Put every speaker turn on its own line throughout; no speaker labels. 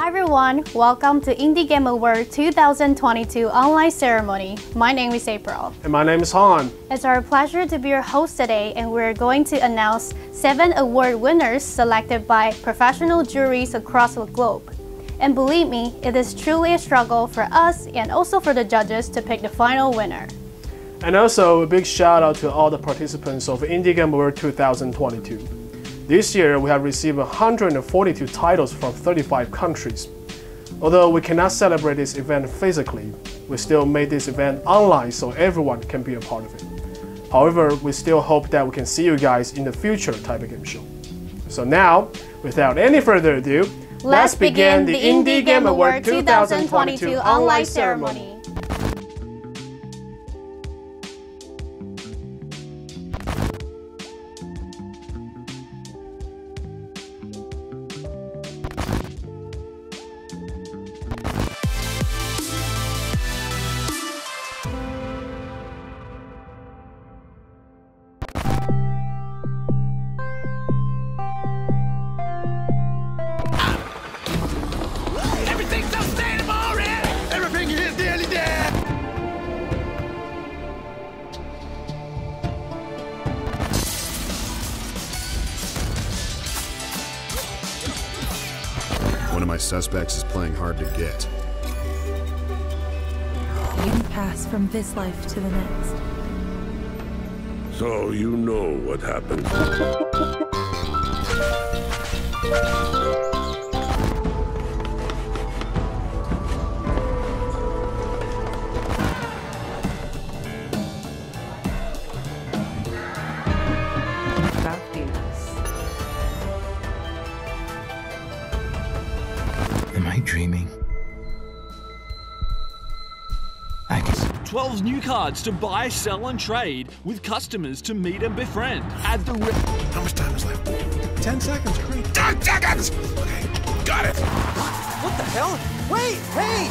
Hi everyone, welcome to Indie Game Award 2022 online ceremony. My name is April.
And my name is Han.
It's our pleasure to be your host today, and we're going to announce 7 award winners selected by professional juries across the globe. And believe me, it is truly a struggle for us and also for the judges to pick the final winner.
And also a big shout out to all the participants of Indie Game Award 2022. This year, we have received 142 titles from 35 countries. Although we cannot celebrate this event physically, we still made this event online so everyone can be a part of it. However, we still hope that we can see you guys in the future Taipei Game Show. So now, without any further ado, let's begin the Indie Game Award 2022 online ceremony.
One of my suspects is playing hard to get.
You can pass from this life to the next.
So you know what happens.
Am I dreaming?
12 new cards to buy, sell, and trade with customers to meet and befriend. Add the
How much time is left?
10 seconds, great.
10 seconds! Okay, got it.
What the hell? Wait, hey!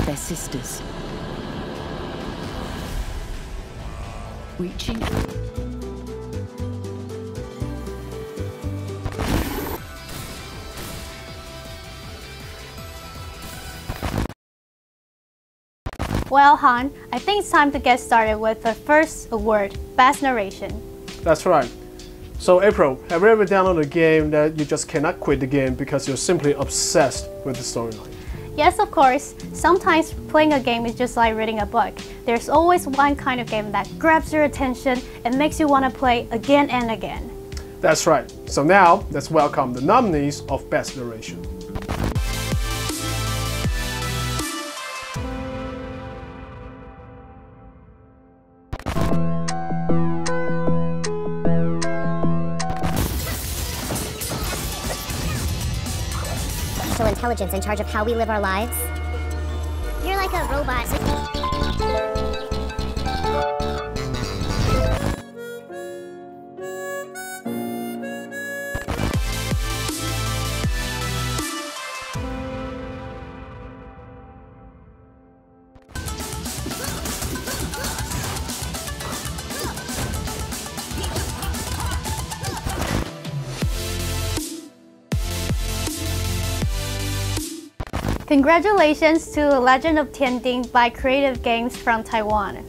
They're sisters. Reaching.
Well, Han, I think it's time to get started with the first award, Best Narration.
That's right. So April, have you ever downloaded a game that you just cannot quit the game because you're simply obsessed with the storyline?
Yes, of course. Sometimes playing a game is just like reading a book. There's always one kind of game that grabs your attention and makes you want to play again and again.
That's right. So now, let's welcome the nominees of Best Narration.
Intelligence in charge of how we live our lives. You're like a robot.
Congratulations to Legend of Tianding by Creative Games from Taiwan.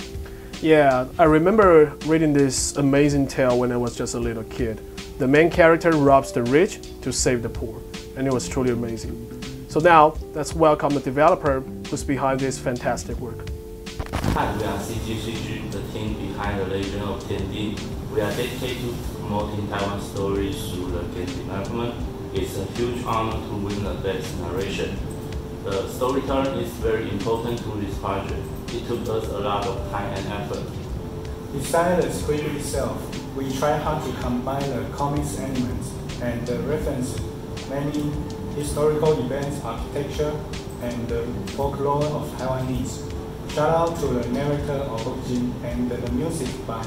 Yeah, I remember reading this amazing tale when I was just a little kid. The main character robs the rich to save the poor, and it was truly amazing. So now, let's welcome the developer who's behind this fantastic work.
Hi, we are CGCG, the team behind the Legend of Tianding. We are dedicated to promoting Taiwan stories through the game development. It's a huge honor to win the best narration. The storytelling is very important to this project. It took us a lot of time and effort.
Besides the script itself, we try hard to combine the comics elements and the references, many historical events, architecture, and the folklore of Taiwanese. Shout out to the narrator of Jin and the music by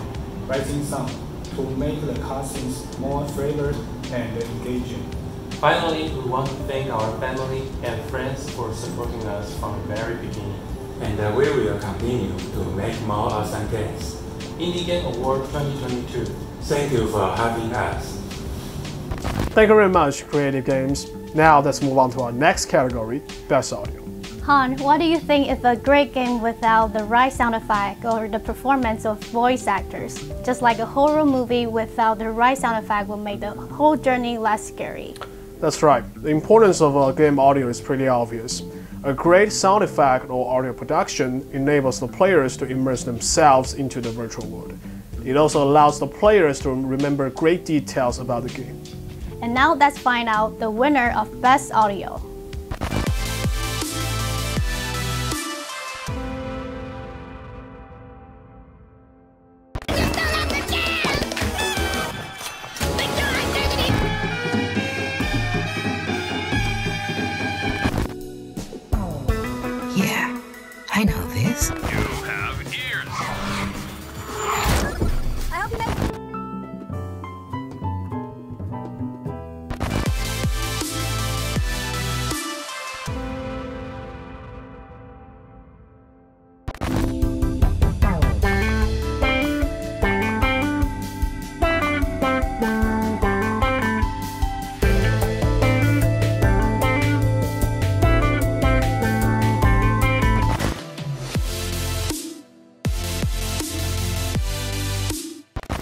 Rising Sun to make the cutscenes more flavored and engaging.
Finally, we want to thank our family and friends for supporting us from the very beginning.
And we will continue to make more awesome games.
Indie Game Award 2022.
Thank you for having us.
Thank you very much, Creative Games. Now let's move on to our next category, Best Audio.
Han, what do you think is a great game without the right sound effect or the performance of voice actors? Just like a horror movie without the right sound effect will make the whole journey less scary.
That's right. The importance of game audio is pretty obvious. A great sound effect or audio production enables the players to immerse themselves into the virtual world. It also allows the players to remember great details about the game.
And now let's find out the winner of Best Audio.
Yeah, I know this.
You have ears.
I hope you make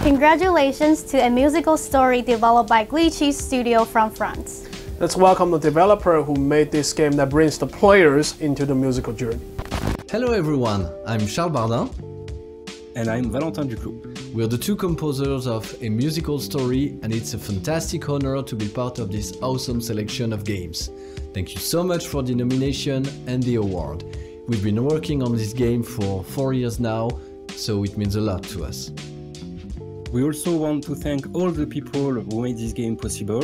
Congratulations to a musical story developed by Glitchy Studio from France.
Let's welcome the developer who made this game that brings the players into the musical journey.
Hello everyone, I'm Charles Bardin.
And I'm Valentin Duclos.
We're the two composers of A Musical Story, and it's a fantastic honor to be part of this awesome selection of games. Thank you so much for the nomination and the award. We've been working on this game for 4 years now, so it means a lot to us.
We also want to thank all the people who made this game possible,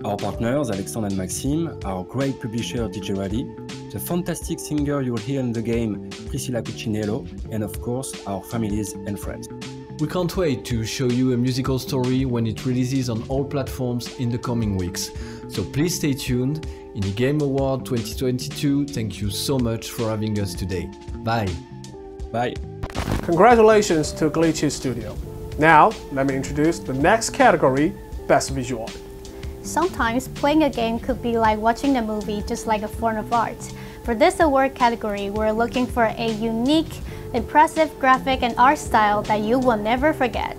our partners Alexandre and Maxime, our great publisher DJ Rally, the fantastic singer you'll hear in the game Priscilla Cucinello, and of course our families and friends.
We can't wait to show you A Musical Story when it releases on all platforms in the coming weeks. So please stay tuned. Indie Game Award 2022, thank you so much for having us today. Bye.
Bye.
Congratulations to Glitchy Studio. Now, let me introduce the next category, Best Visual Art.
Sometimes playing a game could be like watching a movie, just like a form of art. For this award category, we're looking for a unique, impressive graphic and art style that you will never forget.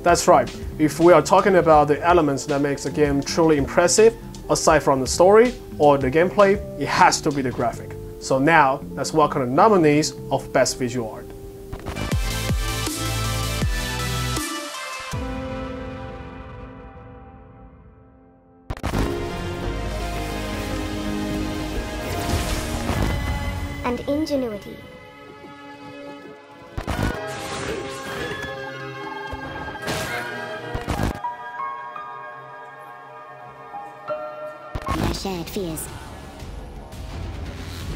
That's right. If we are talking about the elements that makes a game truly impressive, aside from the story or the gameplay, it has to be the graphic. So now, let's welcome the nominees of Best Visual Art.
and ingenuity. Their shared fears.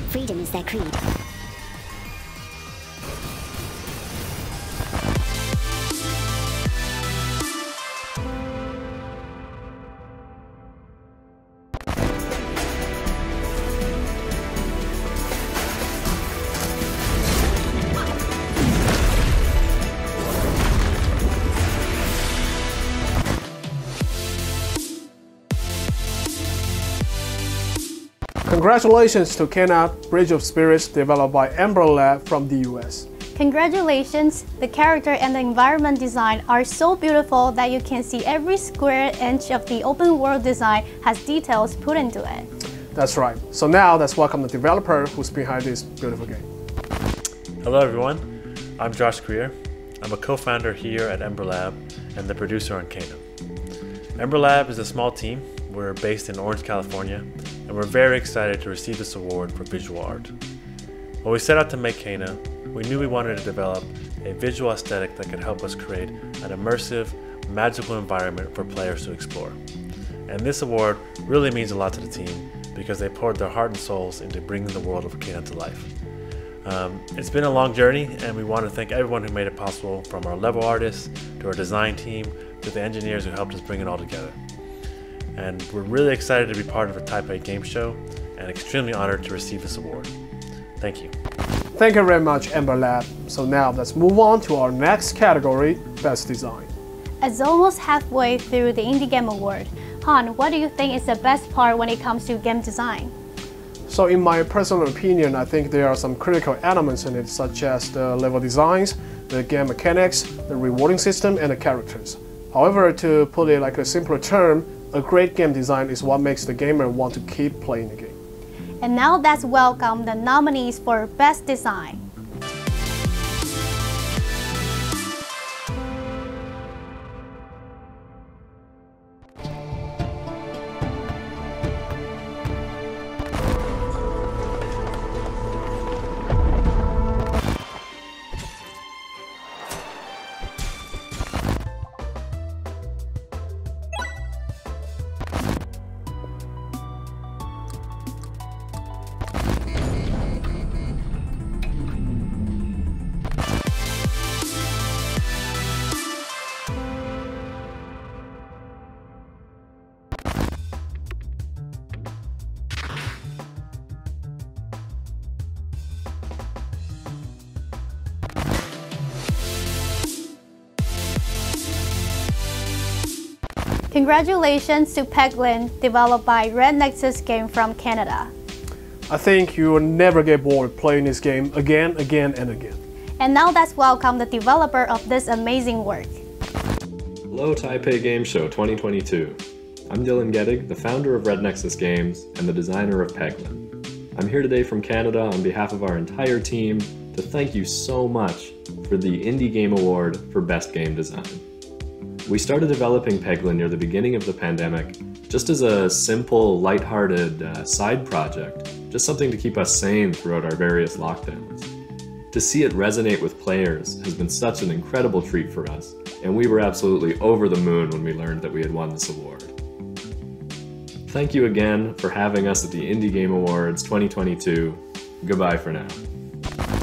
Freedom is their creed.
Congratulations to Kena, Bridge of Spirits, developed by Ember Lab from the US.
Congratulations! The character and the environment design are so beautiful that you can see every square inch of the open world design has details put into it.
That's right. So now let's welcome the developer who's behind this beautiful game.
Hello everyone, I'm Josh Greer. I'm a co-founder here at Ember Lab and the producer on Kena. Ember Lab is a small team. We're based in Orange, California, and we're very excited to receive this award for visual art. When we set out to make Kena, we knew we wanted to develop a visual aesthetic that could help us create an immersive, magical environment for players to explore. And this award really means a lot to the team because they poured their heart and souls into bringing the world of Kena to life. It's been a long journey, and we want to thank everyone who made it possible, from our level artists to our design team to the engineers who helped us bring it all together. And we're really excited to be part of the Taipei game show and extremely honored to receive this award. Thank you.
Thank you very much, Ember Lab. So now let's move on to our next category, Best Design.
It's almost halfway through the Indie Game Award. Han, what do you think is the best part when it comes to game design?
So in my personal opinion, I think there are some critical elements in it, such as the level designs, the game mechanics, the rewarding system, and the characters. However, to put it like a simpler term, a great game design is what makes the gamer want to keep playing the game.
And now let's welcome the nominees for Best Design. Congratulations to Peglin, developed by Red Nexus game from Canada.
I think you will never get bored playing this game again, and again.
And now let's welcome the developer of this amazing work.
Hello Taipei Game Show 2022. I'm Dylan Gettig, the founder of Red Nexus Games and the designer of Peglin. I'm here today from Canada on behalf of our entire team to thank you so much for the Indie Game Award for Best Game Design. We started developing Peglin near the beginning of the pandemic, just as a simple, lighthearted side project, just something to keep us sane throughout our various lockdowns. To see it resonate with players has been such an incredible treat for us, and we were absolutely over the moon when we learned that we had won this award. Thank you again for having us at the Indie Game Awards 2022. Goodbye for now.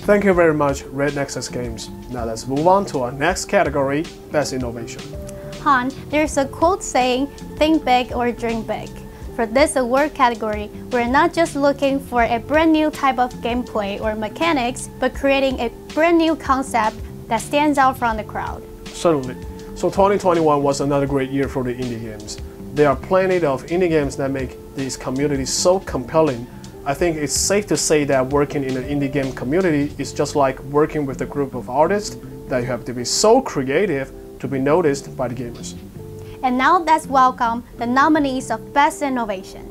Thank you very much, Red Nexus Games. Now let's move on to our next category, Best Innovation.
Han, there's a quote saying, think big or dream big. For this award category, we're not just looking for a brand new type of gameplay or mechanics, but creating a brand new concept that stands out from the crowd.
Certainly. So 2021 was another great year for the indie games. There are plenty of indie games that make these communities so compelling. I think it's safe to say that working in an indie game community is just like working with a group of artists that you have to be so creative to be noticed by the gamers.
And now let's welcome the nominees of Best Innovation.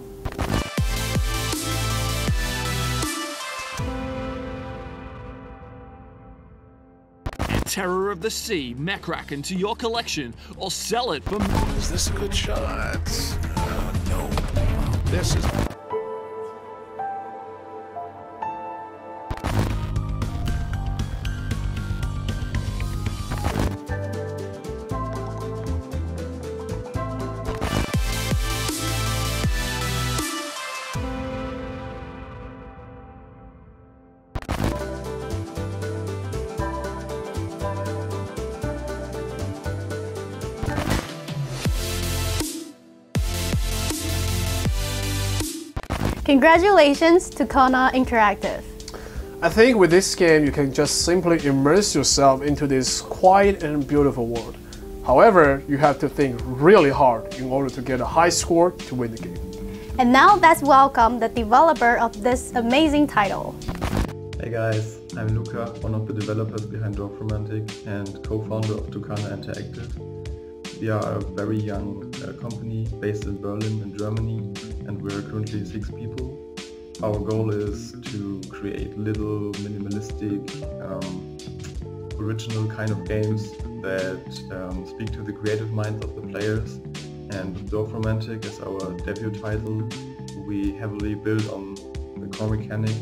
Add Terror of the Sea, Mackraken to your collection, or sell it for...
Is this a good shot? No. This is...
Congratulations to Kena Interactive.
I think with this game you can just simply immerse yourself into this quiet and beautiful world. However, you have to think really hard in order to get a high score to win the game.
And now let's welcome the developer of this amazing title.
Hey guys, I'm Luca, one of the developers behind Dorfromantik and co-founder of Art.Kena Interactive. We are a very young company based in Berlin in Germany, and we're currently 6 people. our goal is to create little minimalistic, original kind of games that speak to the creative minds of the players. And with Dorfromantik as our debut title, we heavily build on the core mechanic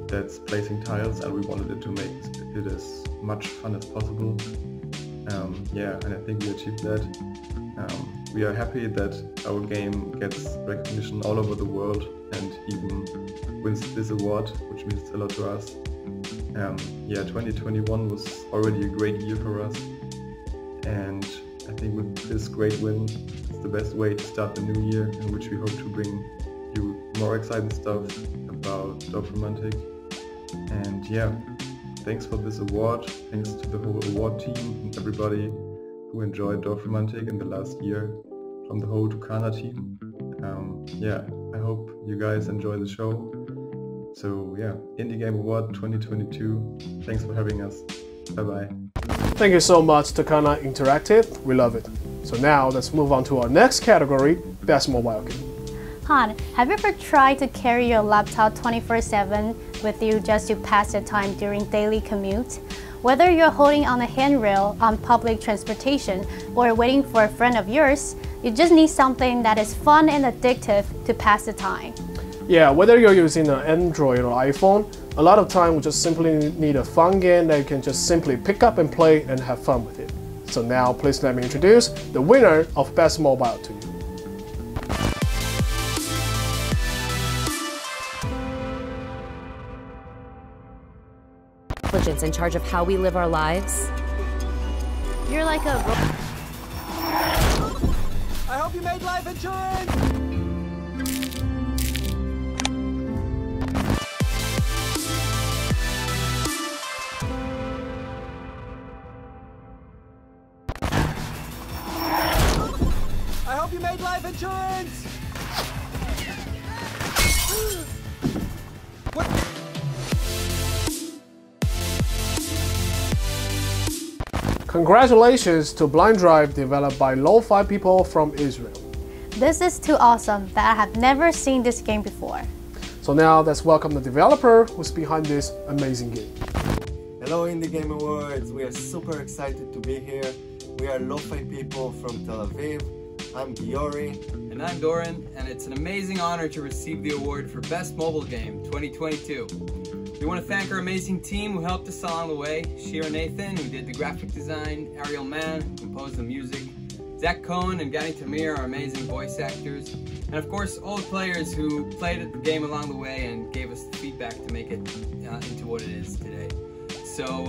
that's placing tiles, and we wanted it to make it as much fun as possible. Yeah, and I think we achieved that. We are happy that our game gets recognition all over the world and even wins this award, which means a lot to us. Yeah, 2021 was already a great year for us, and I think with this great win, it's the best way to start the new year, in which we hope to bring you more exciting stuff about Dorfromantik. And yeah, thanks for this award, thanks to the whole award team and everybody who enjoyed Dorfromantik in the last year, from the whole Art.Kena team. Yeah, I hope you guys enjoy the show. So yeah, Indie Game Award 2022, thanks for having us. Bye bye.
Thank you so much, Art.Kena Interactive. We love it. So now let's move on to our next category, Best Mobile Game.
Han, have you ever tried to carry your laptop 24/7 with you just to pass the time during daily commute? Whether you're holding on a handrail on public transportation or waiting for a friend of yours, you just need something that is fun and addictive to pass the time.
Yeah, whether you're using an Android or iPhone, a lot of time we just simply need a fun game that you can just simply pick up and play and have fun with it. So now please let me introduce the winner of Best Mobile to you.
Intelligence in charge of how we live our lives.
You're like a...
I hope you made life insurance! I hope you made life insurance! What?
Congratulations to Blind Drive, developed by Lo-Fi people from Israel.
This is too awesome that I have never seen this game before.
So now let's welcome the developer who's behind this amazing game.
Hello Indie Game Awards, we are super excited to be here. We are Lo-Fi people from Tel Aviv. I'm Giori.
And I'm Doran, and it's an amazing honor to receive the award for Best Mobile Game 2022. We want to thank our amazing team who helped us along the way. Shira Nathan, who did the graphic design, Ariel Mann, who composed the music, Zach Cohen and Gani Tamir, our amazing voice actors, and of course all the players who played the game along the way and gave us the feedback to make it into what it is today. So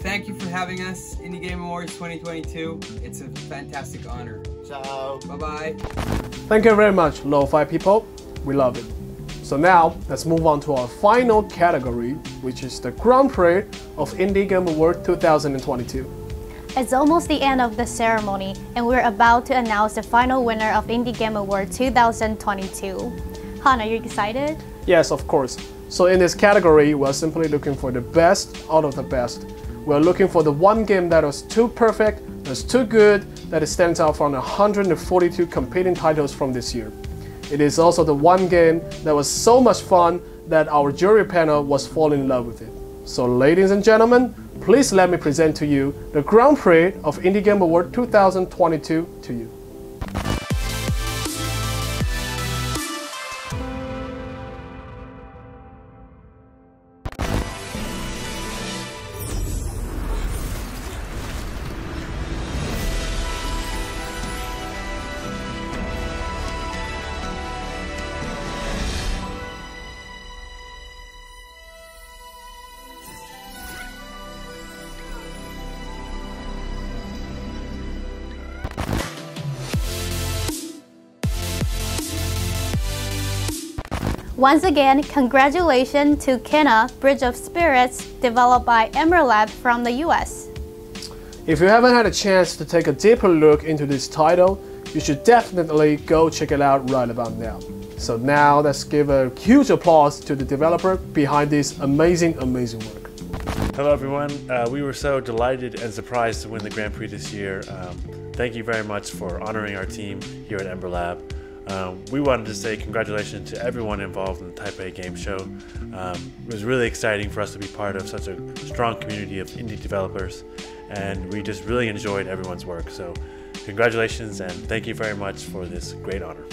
thank you for having us, Indie Game Awards 2022. It's a fantastic honor.
Ciao.
Bye-bye.
Thank you very much, Lo-Fi people. We love it. So now, let's move on to our final category, which is the Grand Prix of Indie Game Award 2022.
It's almost the end of the ceremony, and we're about to announce the final winner of Indie Game Award 2022. Han, are you excited?
Yes, of course. So in this category, we're simply looking for the best out of the best. We're looking for the one game that was too perfect, that's too good, that it stands out from 142 competing titles from this year. It is also the one game that was so much fun that our jury panel was falling in love with it. So ladies and gentlemen, please let me present to you the Grand Prix of Indie Game Award 2022 to you.
Once again, congratulations to Kena, Bridge of Spirits, developed by Emerlab from the US.
If you haven't had a chance to take a deeper look into this title, you should definitely go check it out right about now. So now let's give a huge applause to the developer behind this amazing work.
Hello everyone, we were so delighted and surprised to win the Grand Prix this year. Thank you very much for honoring our team here at Ember Lab. We wanted to say congratulations to everyone involved in the Taipei Game Show. It was really exciting for us to be part of such a strong community of indie developers, and we just really enjoyed everyone's work. So congratulations and thank you very much for this great honor.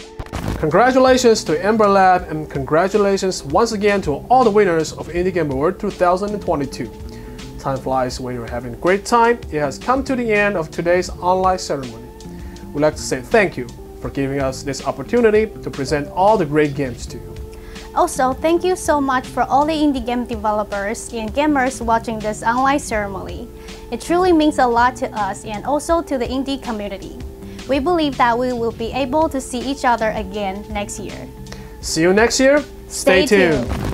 Congratulations to Ember Lab, and congratulations once again to all the winners of Indie Game Award 2022. Time flies when you're having a great time. It has come to the end of today's online ceremony. We'd like to say thank you for giving us this opportunity to present all the great games to you.
Also, thank you so much for all the indie game developers and gamers watching this online ceremony. It truly means a lot to us and also to the indie community. We believe that we will be able to see each other again next year.
See you next year. Stay tuned.